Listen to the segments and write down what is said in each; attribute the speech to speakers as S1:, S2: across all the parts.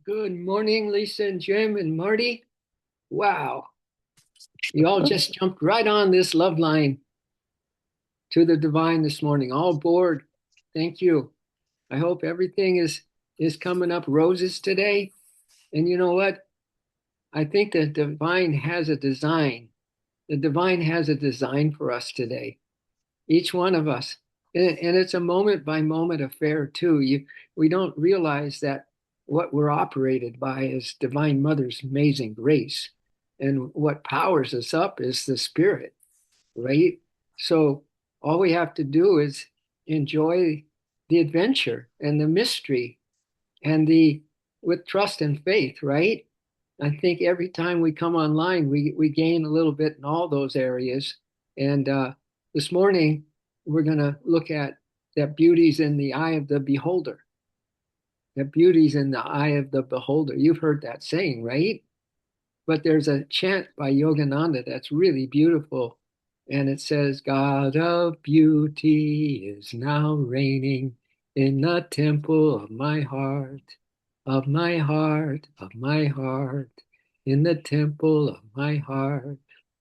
S1: Good morning, Lisa and Jim and Marty. Wow, you all just jumped right on this love line to the divine this morning. All aboard. Thank you. I hope everything is coming up roses today. And you know what? I think the divine has a design. The divine has a design for us today. Each one of us. And it's a moment by moment affair too. We don't realize that what we're operated by is Divine Mother's amazing grace. And what powers us up is the spirit, right? So all we have to do is enjoy the adventure and the mystery and the with trust and faith, right? I think every time we come online, we gain a little bit in all those areas. And this morning, we're going to look at that beauty's in the eye of the beholder. That beauty's in the eye of the beholder. You've heard that saying, right? But there's a chant by Yogananda that's really beautiful. And it says, God of beauty is now reigning in the temple of my heart, of my heart, of my heart, in the temple of my heart.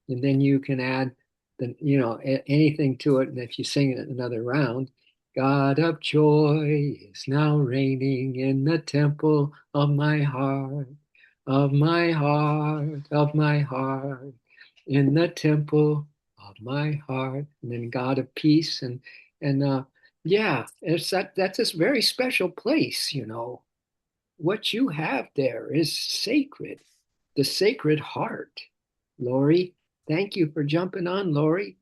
S1: And then you can add anything to it. And if you sing it another round, God of joy is now reigning in the temple of my heart, of my heart, of my heart, in the temple of my heart. And then God of peace and yeah, that's this very special place. What you have there is sacred, the sacred heart. Lori, thank you for jumping on, Lori.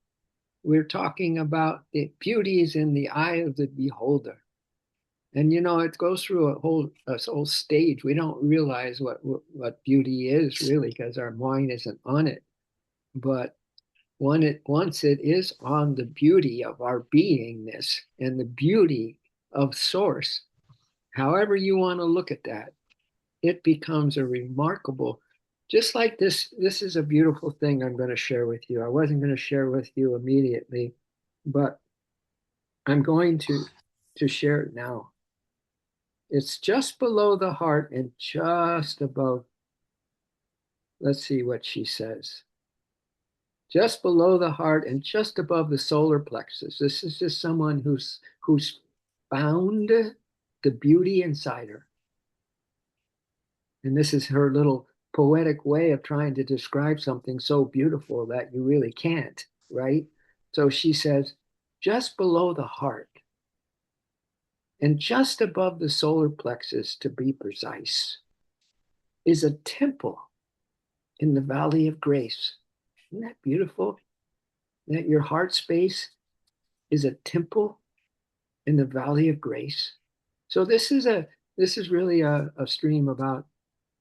S1: We're talking about the beauties in the eye of the beholder. And it goes through a whole stage. We don't realize what beauty is really because our mind isn't on it. But once it is on the beauty of our beingness and the beauty of source, however you want to look at that, it becomes a remarkable, just like this is a beautiful thing I'm going to share with you. I wasn't going to share with you immediately, but I'm going to share it now. It's just below the heart and just above. Let's see what she says. Just below the heart and just above the solar plexus. This is just someone who's found the beauty inside her. And this is her little poetic way of trying to describe something so beautiful that you really can't, right? So she says, just below the heart and just above the solar plexus, to be precise, is a temple in the valley of grace. Isn't that beautiful? That your heart space is a temple in the valley of grace. So this is really a stream about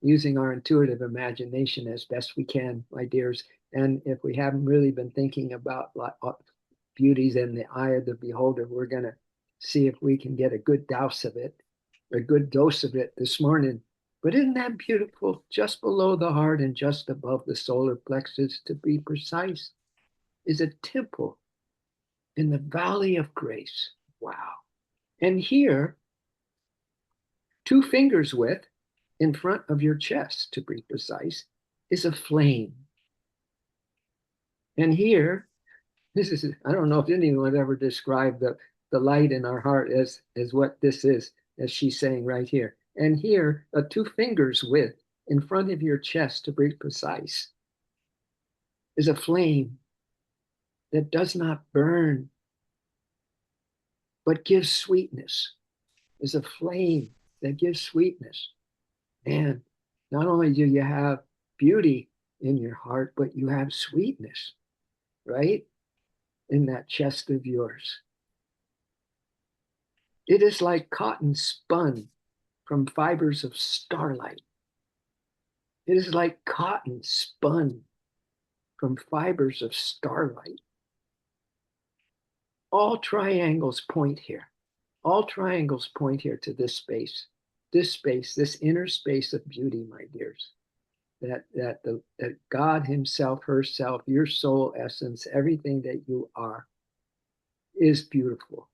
S1: using our intuitive imagination as best we can, my dears. And if we haven't really been thinking about beauties in the eye of the beholder, we're going to see if we can get a good dose of it, a good dose of it this morning. But isn't that beautiful? Just below the heart and just above the solar plexus, to be precise, is a temple in the valley of grace. Wow. And here, 2 fingers width in front of your chest, to be precise, is a flame. And here, I don't know if anyone ever described the light in our heart as what this is, as she's saying right here. And here, a 2 fingers width in front of your chest, to be precise, is a flame that does not burn, but gives sweetness, is a flame that gives sweetness. And not only do you have beauty in your heart, but you have sweetness, right? In that chest of yours. It is like cotton spun from fibers of starlight. It is like cotton spun from fibers of starlight. All triangles point here. All triangles point here to this space, this inner space of beauty, my dears. That God Himself, herself, your soul essence, everything that you are, is beautiful.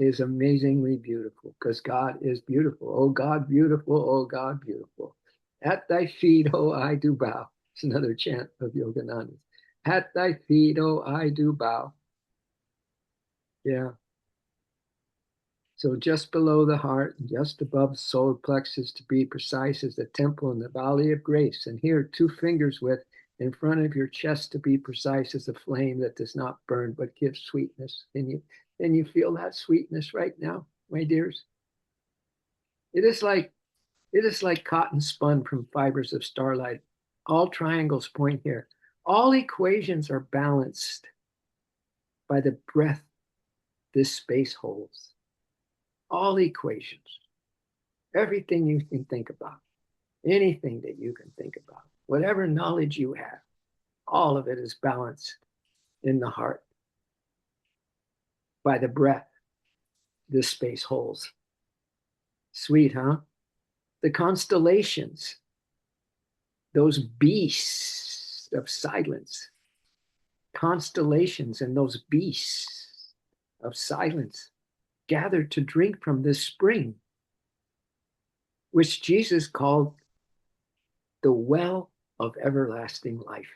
S1: is amazingly beautiful because God is beautiful. Oh God, beautiful. Oh God, beautiful. At thy feet, oh, I do bow. It's another chant of Yogananda. At thy feet, oh, I do bow. Yeah. So just below the heart, just above the solar plexus, to be precise, is the temple in the valley of grace. And here, 2 fingers width in front of your chest, to be precise, is a flame that does not burn but gives sweetness. And you feel that sweetness right now, my dears? It is like cotton spun from fibers of starlight. All triangles point here. All equations are balanced by the breath this space holds. All equations, everything you can think about, anything that you can think about, whatever knowledge you have, all of it is balanced in the heart by the breath this space holds. Sweet, huh? The constellations, those beasts of silence, constellations and those beasts of silence gathered to drink from this spring, which Jesus called the well of everlasting life.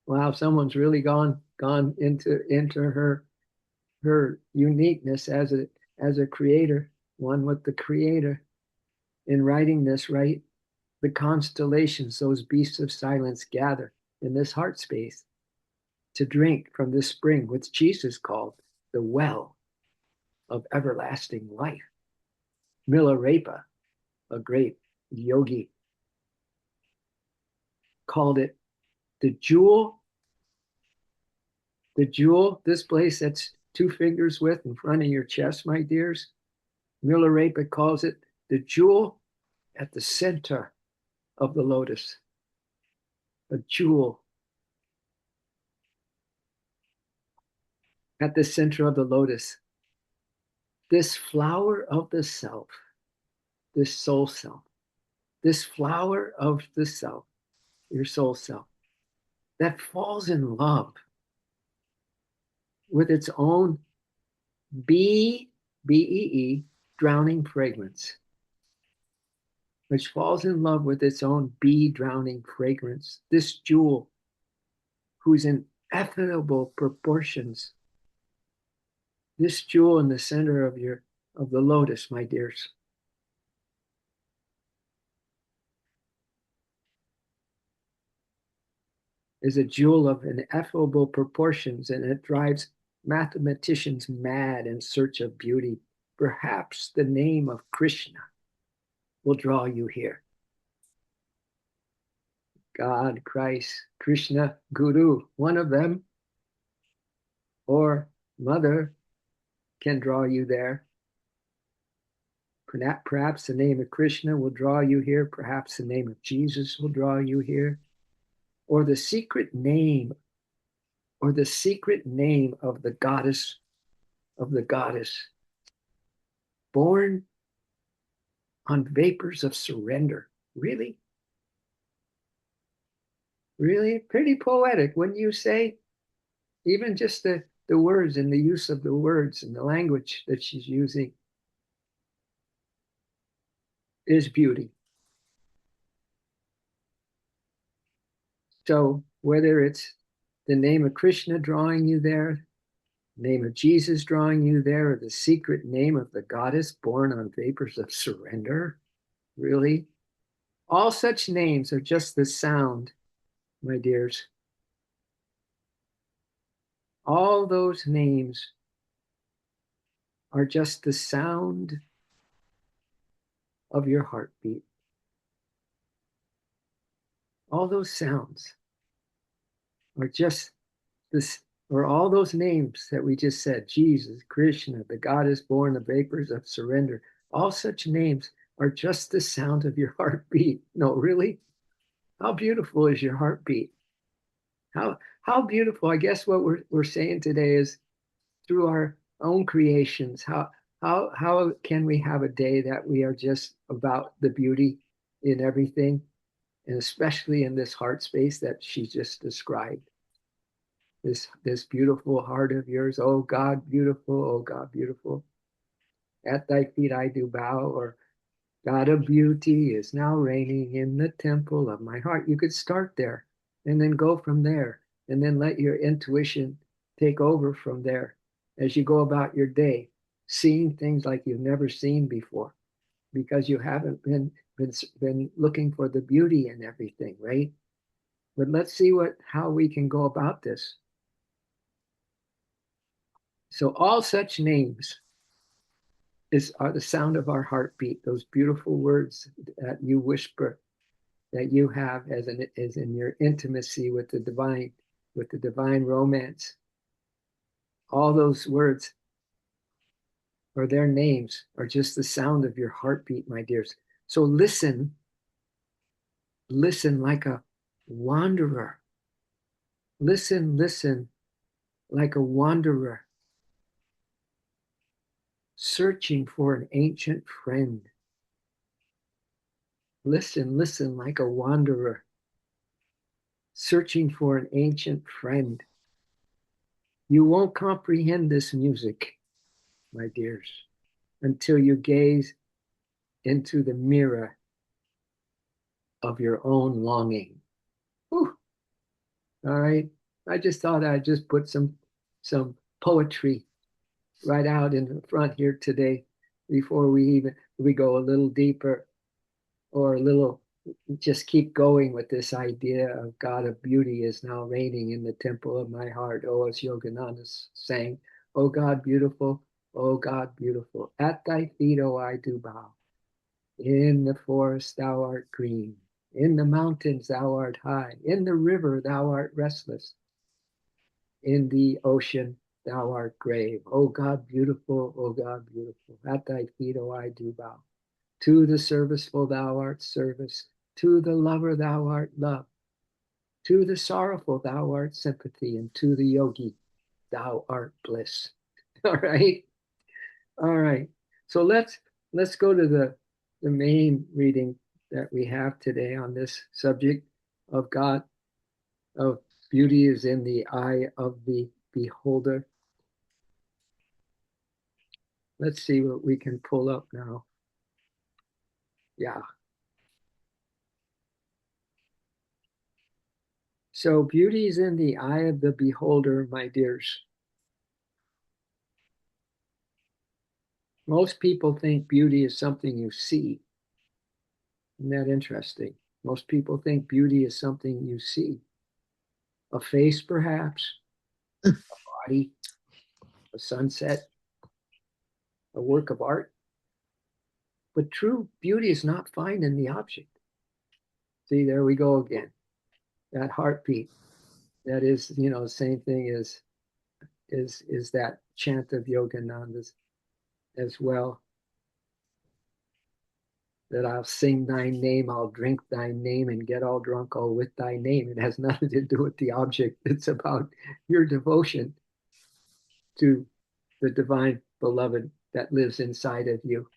S1: Wow, someone's really gone into her uniqueness as a creator, one with the creator, in writing this, right? The constellations, those beasts of silence, gather in this heart space to drink from this spring, which Jesus called the well of everlasting life. Milarepa, a great yogi, called it the jewel, this place that's 2 fingers width in front of your chest, my dears. Milarepa calls it the jewel at the center of the lotus. A jewel at the center of the lotus. This flower of the self, this soul self, this flower of the self, your soul self, that falls in love with its own B-E-E, drowning fragrance, which falls in love with its own bee drowning fragrance, this jewel whose ineffable proportions, this jewel in the center of the lotus, my dears, is a jewel of ineffable proportions, and it drives mathematicians mad in search of beauty. Perhaps the name of Krishna will draw you here. God, Christ, Krishna, Guru, one of them, or Mother, can draw you there. Perhaps the name of Krishna will draw you here. Perhaps the name of Jesus will draw you here. Or the secret name, of the goddess, born on vapors of surrender. Really? Really? Pretty poetic, wouldn't you say? Even just the words and the use of the words and the language that she's using is beauty. So whether it's the name of Krishna drawing you there, the name of Jesus drawing you there, or the secret name of the goddess born on vapors of surrender, really? All such names are just the sound, my dears. All those names are just the sound of your heartbeat. All those sounds are just this, or all those names that we just said, Jesus, Krishna, the goddess born of vapors of surrender, all such names are just the sound of your heartbeat. No, really? How beautiful is your heartbeat? How beautiful. I guess what we're saying today is through our own creations, how can we have a day that we are just about the beauty in everything, and especially in this heart space that she just described? this beautiful heart of yours. Oh God, beautiful. Oh God, beautiful. At thy feet I do bow, or God of beauty is now reigning in the temple of my heart. You could start there and then go from there and then let your intuition take over from there as you go about your day, seeing things like you've never seen before because you haven't been looking for the beauty in everything, right? But let's see how we can go about this. So all such names are the sound of our heartbeat, those beautiful words that you whisper, that you have as in your intimacy with the divine romance. All those words or their names are just the sound of your heartbeat, my dears. So listen like a wanderer. Listen like a wanderer searching for an ancient friend. Listen like a wanderer searching for an ancient friend. You won't comprehend this music, my dears, until you gaze into the mirror of your own longing. Whew. All right. I just thought I'd just put some poetry right out in the front here today before we go a little deeper or a little just keep going with this idea of God of beauty is now reigning in the temple of my heart. Oh, as Yogananda sang, oh God beautiful, oh God beautiful. At thy feet, oh, I do bow. In the forest thou art green. In the mountains thou art high. In the river thou art restless. In the ocean thou art grave. O God beautiful, O God beautiful. At thy feet, O I do bow. To the serviceful thou art service. To the lover thou art love. To the sorrowful thou art sympathy. And to the yogi thou art bliss. All right. All right. So let's go to the main reading that we have today on this subject of God, of beauty is in the eye of the beholder. Let's see what we can pull up now. Yeah. So beauty is in the eye of the beholder, my dears. Most people think beauty is something you see. Isn't that interesting? Most people think beauty is something you see. A face, perhaps, a body, a sunset, a work of art. But true beauty is not found in the object. See, there we go again. That heartbeat. That is, the same thing is that chant of Yogananda's as well. That I'll sing thy name, I'll drink thy name, and get all drunk all with thy name. It has nothing to do with the object. It's about your devotion to the divine beloved that lives inside of you.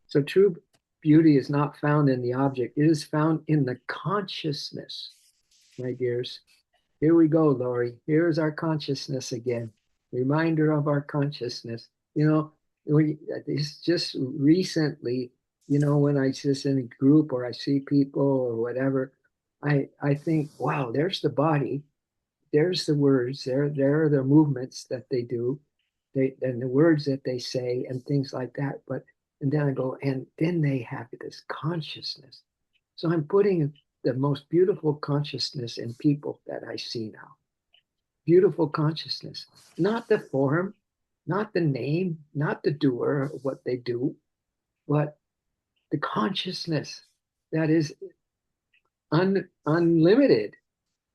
S1: So true beauty is not found in the object. It is found in the consciousness, my dears. Here we go, Lori. Here's our consciousness again. Reminder of our consciousness. It's just recently, when I just in a group or I see people or whatever, I think, wow, there's the body, there's the words, there are the movements that they do, and the words that they say and things like that. And then I go, and then they have this consciousness. So I'm putting the most beautiful consciousness in people that I see now. Beautiful consciousness, not the form, not the name, not the doer of what they do, but the consciousness that is unlimited,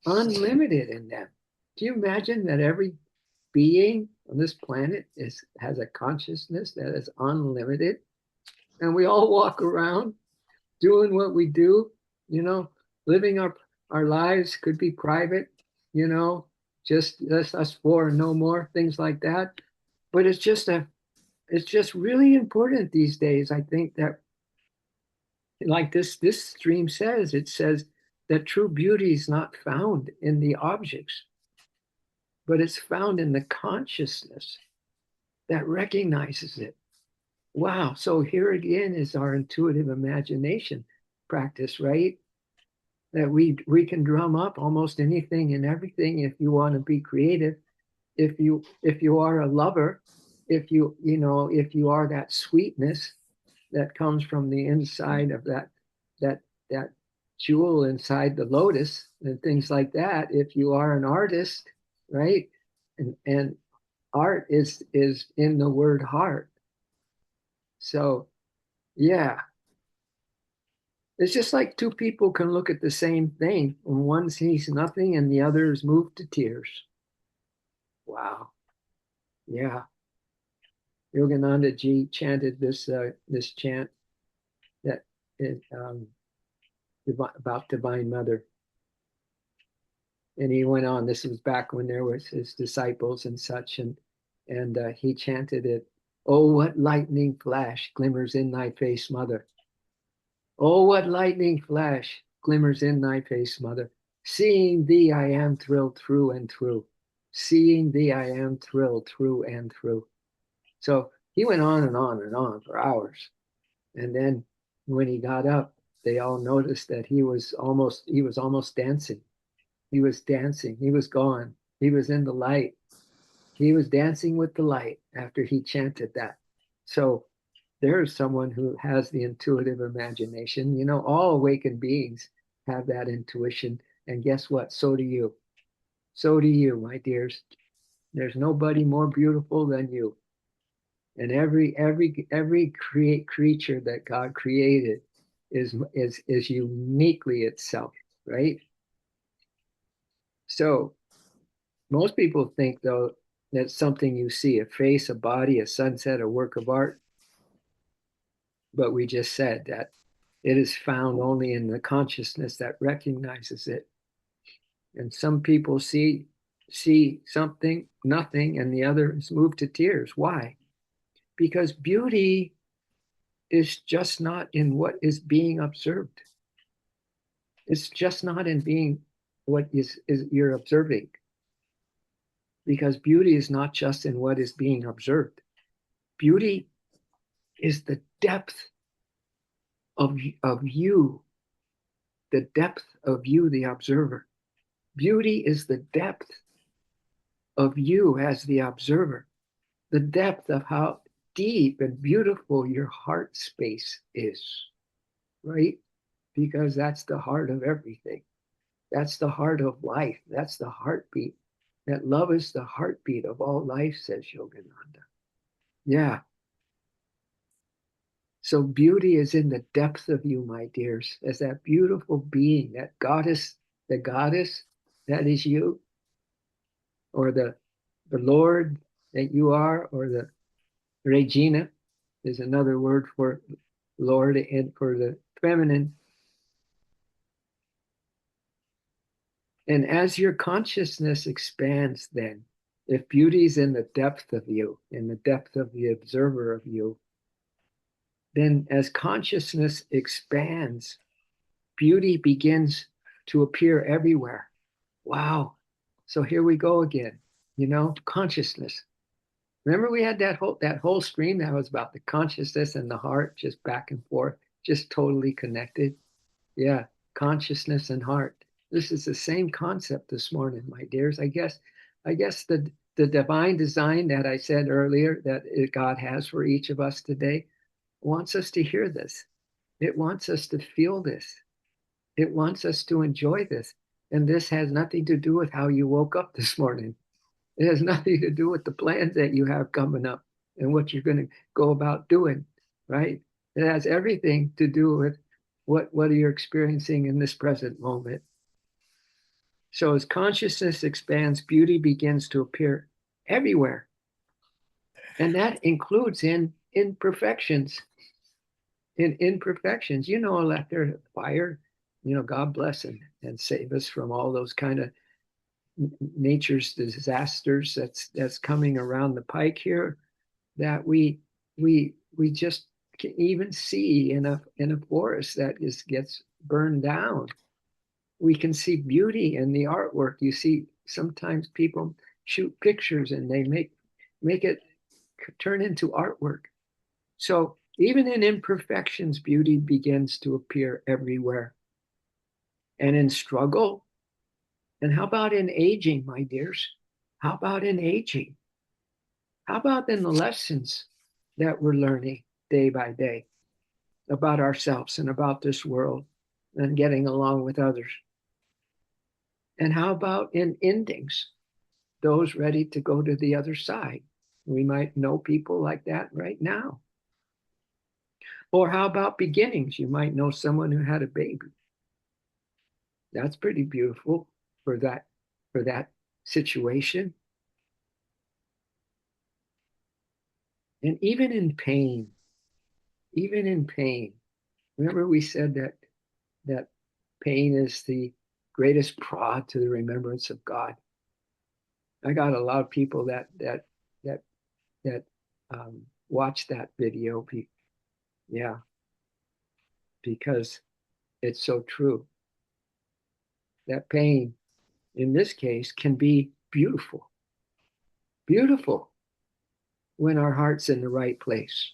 S1: unlimited in them. Do you imagine that every being on this planet has a consciousness that is unlimited? And we all walk around doing what we do, living our lives, could be private, just us four and no more, things like that. But it's just really important these days. I think that, like this stream says, it says that true beauty is not found in the objects, but it's found in the consciousness that recognizes it. Wow. So here again is our intuitive imagination practice, right? That we can drum up almost anything and everything if you want to be creative. If you are a lover, if you are that sweetness that comes from the inside of that jewel inside the lotus and things like that. If you are an artist, right? And art is in the word heart. So yeah, it's just like two people can look at the same thing and one sees nothing and the other is moved to tears. Wow. Yeah. Yogananda Ji chanted this chant that is about Divine Mother. And he went on. This was back when there was his disciples and such, and he chanted it. Oh, what lightning flash glimmers in thy face, mother. Oh, what lightning flash glimmers in thy face, mother. Seeing thee, I am thrilled through and through. Seeing thee, I am thrilled through and through. So he went on and on and on for hours. And then when he got up, they all noticed that he was almost dancing. He was dancing. He was gone. He was in the light. He was dancing with the light after he chanted that. So there's someone who has the intuitive imagination. You know, all awakened beings have that intuition. And guess what? So do you. So do you, my dears. There's nobody more beautiful than you. And every creature that God created is uniquely itself, right? So most people think though that something you see, a face, a body, a sunset, a work of art, but we just said that it is found only in the consciousness that recognizes it. And some people see something, nothing, and the other is moved to tears. Why? Because beauty is just not in what is being observed. It's just not in being what is you're observing. Because beauty is not just in what is being observed. Beauty is the depth of you, the depth of you, the observer. Beauty is the depth of you as the observer, the depth of how deep and beautiful your heart space is, right? Because that's the heart of everything. That's the heart of life. That's the heartbeat. That love is the heartbeat of all life, says Yogananda. Yeah. So beauty is in the depth of you, my dears, as that beautiful being, that goddess, the goddess that is you, or the Lord that you are, or the Regina is another word for Lord and for the feminine. And as your consciousness expands, then, if beauty is in the depth of you, in the depth of the observer of you, then as consciousness expands, beauty begins to appear everywhere. Wow. So here we go again, consciousness. Remember we had that whole stream that was about the consciousness and the heart, just back and forth, just totally connected. Yeah, consciousness and heart. This is the same concept this morning, my dears. I guess the divine design that I said earlier that God has for each of us today wants us to hear this. It wants us to feel this. It wants us to enjoy this. And this has nothing to do with how you woke up this morning. It has nothing to do with the plans that you have coming up and what you're going to go about doing, right? It has everything to do with what you're experiencing in this present moment. So as consciousness expands, beauty begins to appear everywhere. And that includes in imperfections. In imperfections, like there's fire, God bless and save us from all those kind of nature's disasters that's coming around the pike here that we just can even see in a forest that gets burned down. We can see beauty in the artwork. You see, sometimes people shoot pictures and they make it turn into artwork. So even in imperfections, beauty begins to appear everywhere. And in struggle, and how about in aging, my dears? How about in aging? How about in the lessons that we're learning day by day about ourselves and about this world and getting along with others? And how about in endings, those ready to go to the other side? We might know people like that right now. Or how about beginnings? You might know someone who had a baby. That's pretty beautiful for that situation. And even in pain, remember we said that pain is the greatest prod to the remembrance of God. I got a lot of people that that watch that video. Yeah, because it's so true. That pain, in this case, can be beautiful, beautiful when our heart's in the right place.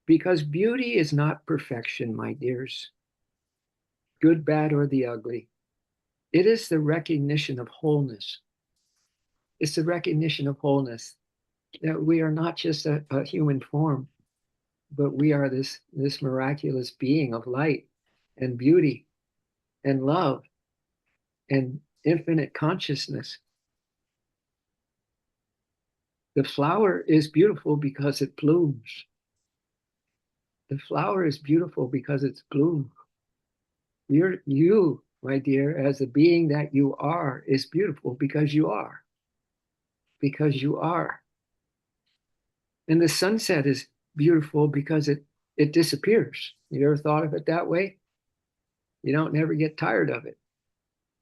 S1: Because beauty is not perfection, my dears, good, bad, or the ugly. It is the recognition of wholeness. It's the recognition of wholeness that we are not just a human form, but we are this miraculous being of light and beauty and love and infinite consciousness. The flower is beautiful because it blooms. The flower is beautiful because it's bloom. You, my dear, as the being that you are, is beautiful because you are. Because you are. And the sunset is beautiful because it disappears. You ever thought of it that way? You don't never get tired of it.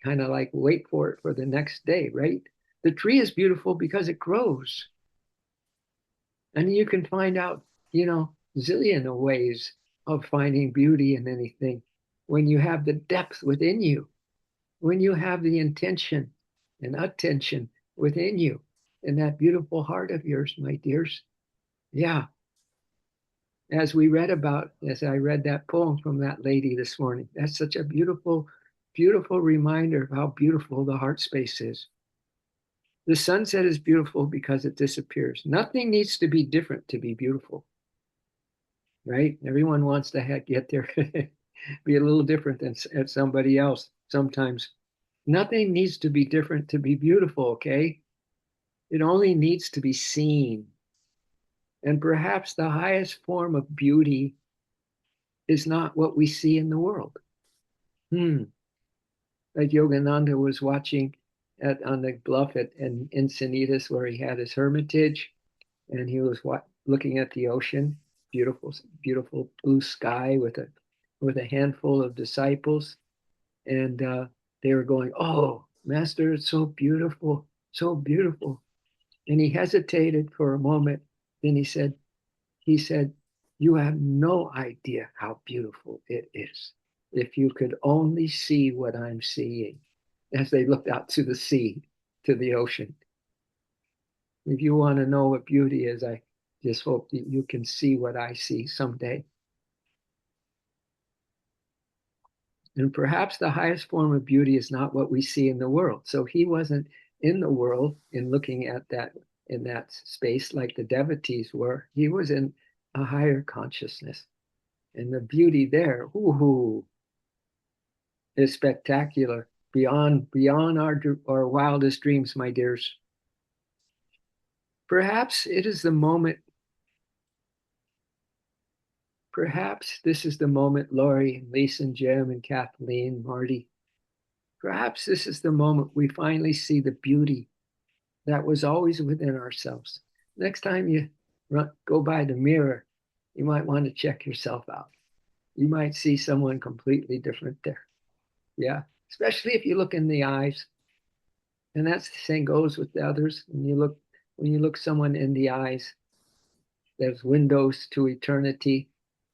S1: Kind of like wait for it for the next day, right? The tree is beautiful because it grows. And you can find out, zillion of ways of finding beauty in anything when you have the depth within you, when you have the intention and attention within you in that beautiful heart of yours, my dears. Yeah. As I read that poem from that lady this morning, that's such a beautiful, beautiful reminder of how beautiful the heart space is. The sunset is beautiful because it disappears. Nothing needs to be different to be beautiful, right? Everyone wants to get there, be a little different than at somebody else sometimes. Nothing needs to be different to be beautiful, okay? It only needs to be seen. And perhaps the highest form of beauty is not what we see in the world. Like Yogananda was watching on the bluff in Encinitas where he had his hermitage, and he was looking at the ocean, beautiful, beautiful blue sky with a handful of disciples, and they were going, "Oh, Master, it's so beautiful, so beautiful." And he hesitated for a moment. Then he said, "You have no idea how beautiful it is. If you could only see what I'm seeing," as they looked out to the sea, to the ocean. If you want to know what beauty is, I just hope that you can see what I see someday. And perhaps the highest form of beauty is not what we see in the world. So he wasn't in the world in looking at that in that space like the devotees were. He was in a higher consciousness. And the beauty there, ooh, is spectacular, beyond our wildest dreams, my dears. Perhaps it is the moment. Perhaps this is the moment, Laurie and Lisa and Jim and Kathleen, Marty. Perhaps this is the moment we finally see the beauty that was always within ourselves. Next time you go by the mirror, you might want to check yourself out. You might see someone completely different there. Yeah, especially if you look in the eyes. And that's the same goes with the others. When you look someone in the eyes, there's windows to eternity.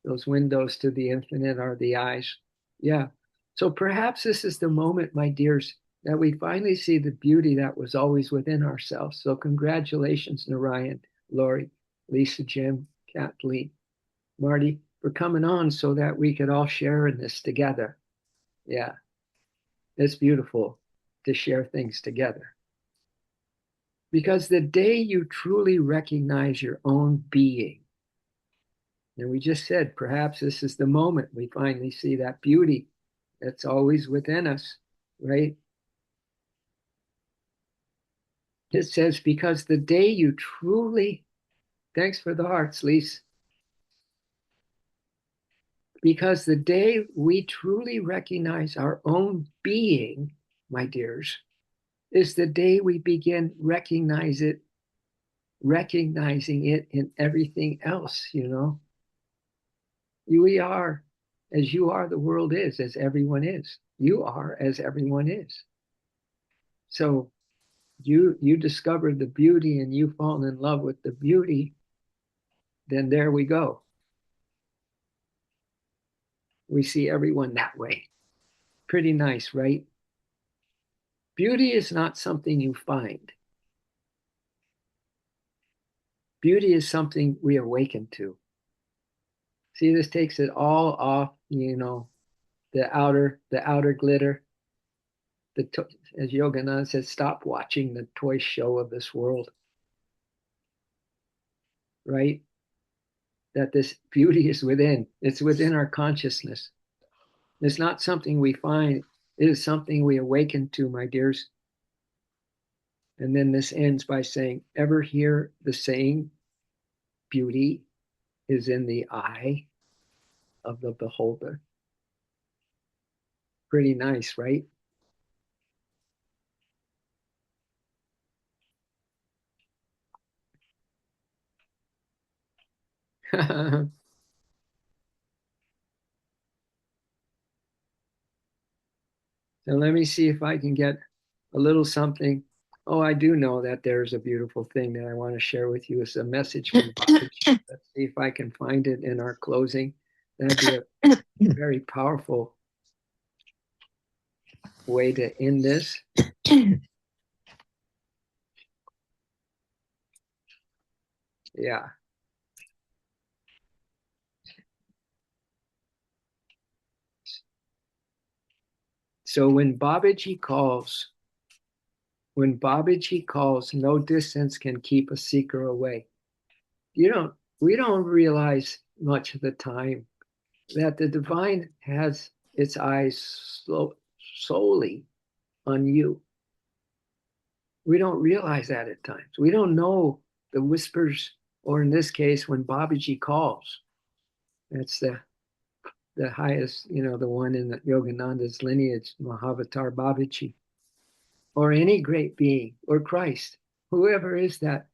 S1: Those windows to the infinite are the eyes. Yeah. So perhaps this is the moment, my dears, that we finally see the beauty that was always within ourselves. So congratulations, Narayan, Lori, Lisa, Jim, Kathleen, Marty, for coming on so that we could all share in this together. Yeah, it's beautiful to share things together. Because the day you truly recognize your own being, and we just said, perhaps this is the moment we finally see that beauty that's always within us, right? It says, because the day you truly, thanks for the hearts, Lise, because the day we truly recognize our own being, my dears, is the day we begin recognizing it in everything else, you know. We are as you are, the world is as everyone is. You are as everyone is. So you discover the beauty and you fall in love with the beauty, then there we go. We see everyone that way. Pretty nice, right? Beauty is not something you find. Beauty is something we awaken to. See, this takes it all off, you know, the outer glitter. As Yogananda says, stop watching the toy show of this world, right? That this beauty is within. It's within our consciousness. It's not something we find. It is something we awaken to, my dears. And then this ends by saying, ever hear the saying, beauty is in the eye of the beholder? Pretty nice, right? So let me see if I can get a little something. Oh, I do know that there's a beautiful thing that I want to share with you. It's a message from Babaji. Let's see if I can find it in our closing. That'd be a very powerful way to end this. Yeah. So when Babaji calls, no distance can keep a seeker away. You don't, we don't realize much of the time that the divine has its eyes solely on you. We don't realize that at times. We don't know the whispers, or in this case, when Babaji calls. That's the highest, you know, the one in the Yogananda's lineage, Mahavatar Babaji, or any great being, or Christ, whoever is that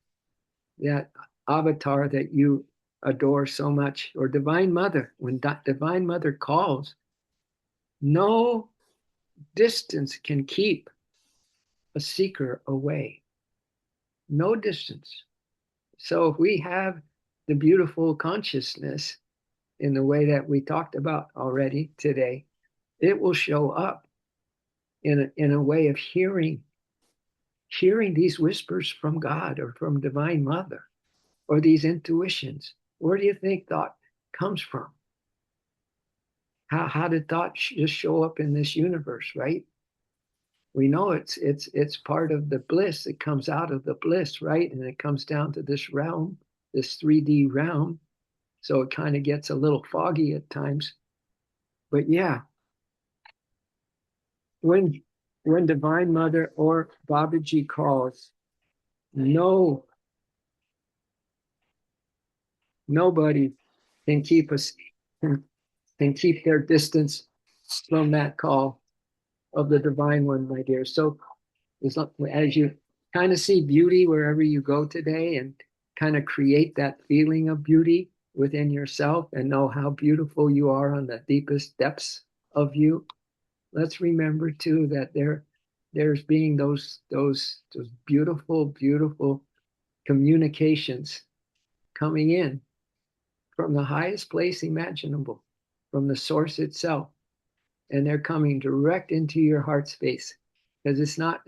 S1: avatar that you adore so much, or Divine Mother. When Divine Mother calls, no distance can keep a seeker away. No distance. So if we have the beautiful consciousness in the way that we talked about already today, it will show up in a way of hearing these whispers from God or from Divine Mother, or these intuitions. Where do you think thought comes from? How did thought just show up in this universe, right? We know it's part of the bliss. It comes out of the bliss, right? And it comes down to this realm, this 3D realm. So it kind of gets a little foggy at times. But yeah, when when Divine Mother or Babaji calls, no nobody can keep us can keep their distance from that call of the Divine One, my dear. So as you kind of see beauty wherever you go today, and kind of create that feeling of beauty within yourself, and know how beautiful you are on the deepest depths of you, let's remember too that there's being those beautiful communications coming in, from the highest place imaginable, from the source itself. And they're coming direct into your heart space because it's not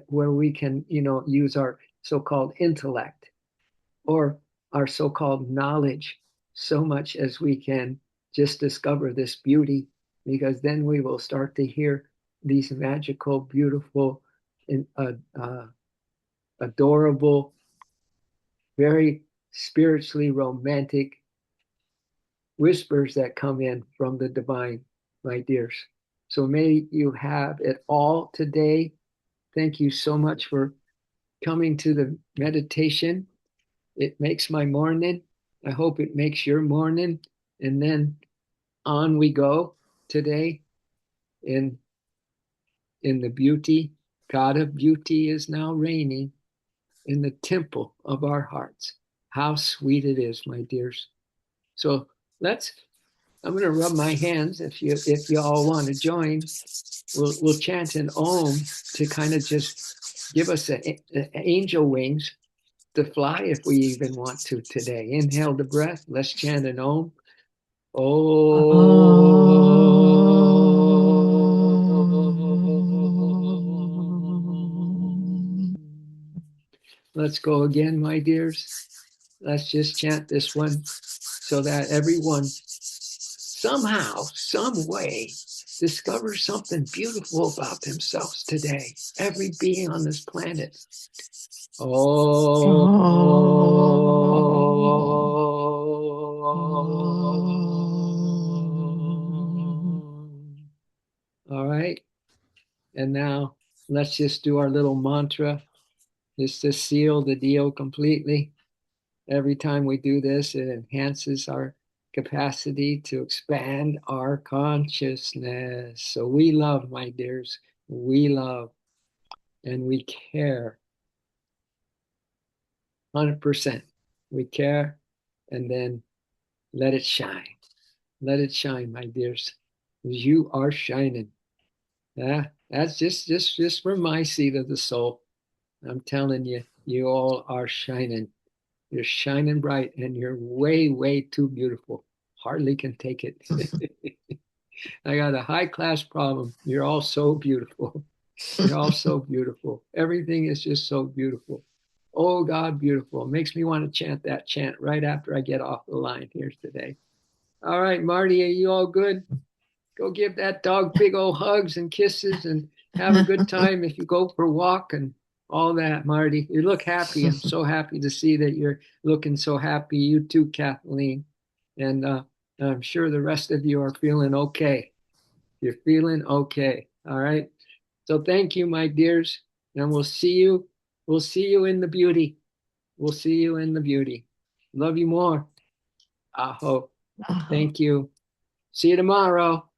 S1: where we can, use our so-called intellect or our so-called knowledge so much as we can just discover this beauty, because then we will start to hear these magical, beautiful, and adorable, very spiritually romantic whispers that come in from the divine, my dears. So may you have it all today. Thank you so much for coming to the meditation. It makes my morning. I hope it makes your morning. And then on we go today in the beauty. God of beauty is now reigning in the temple of our hearts. How sweet it is, my dears. So I'm going to rub my hands. If you all want to join, we'll chant an Om to kind of just give us angel wings to fly if we even want to today. Inhale the breath. Let's chant an Om. Let's go again, my dears. Let's just chant this one so that everyone somehow, some way, discover something beautiful about themselves today. Every being on this planet. Oh. All right. And now let's just do our little mantra just to seal the deal completely. Every time we do this, it enhances our capacity to expand our consciousness. So we love, my dears. We love and we care 100%. We care, and then let it shine. Let it shine, my dears. You are shining. Yeah, that's just from my seat of the soul. I'm telling you, you all are shining. You're shining bright, and you're way, way too beautiful. Hardly can take it. I got a high class problem. You're all so beautiful. You're all so beautiful. Everything is just so beautiful. Oh God, beautiful. It makes me want to chant that chant right after I get off the line here today. All right, Marty, are you all good? Go give that dog big old hugs and kisses and have a good time if you go for a walk and all that, Marty. You look happy. I'm so happy to see that you're looking so happy. You too, Kathleen. And I'm sure the rest of you are feeling okay. You're feeling okay. All right. So thank you, my dears. And we'll see you. We'll see you in the beauty. We'll see you in the beauty. Love you more. Aho. Thank you. See you tomorrow.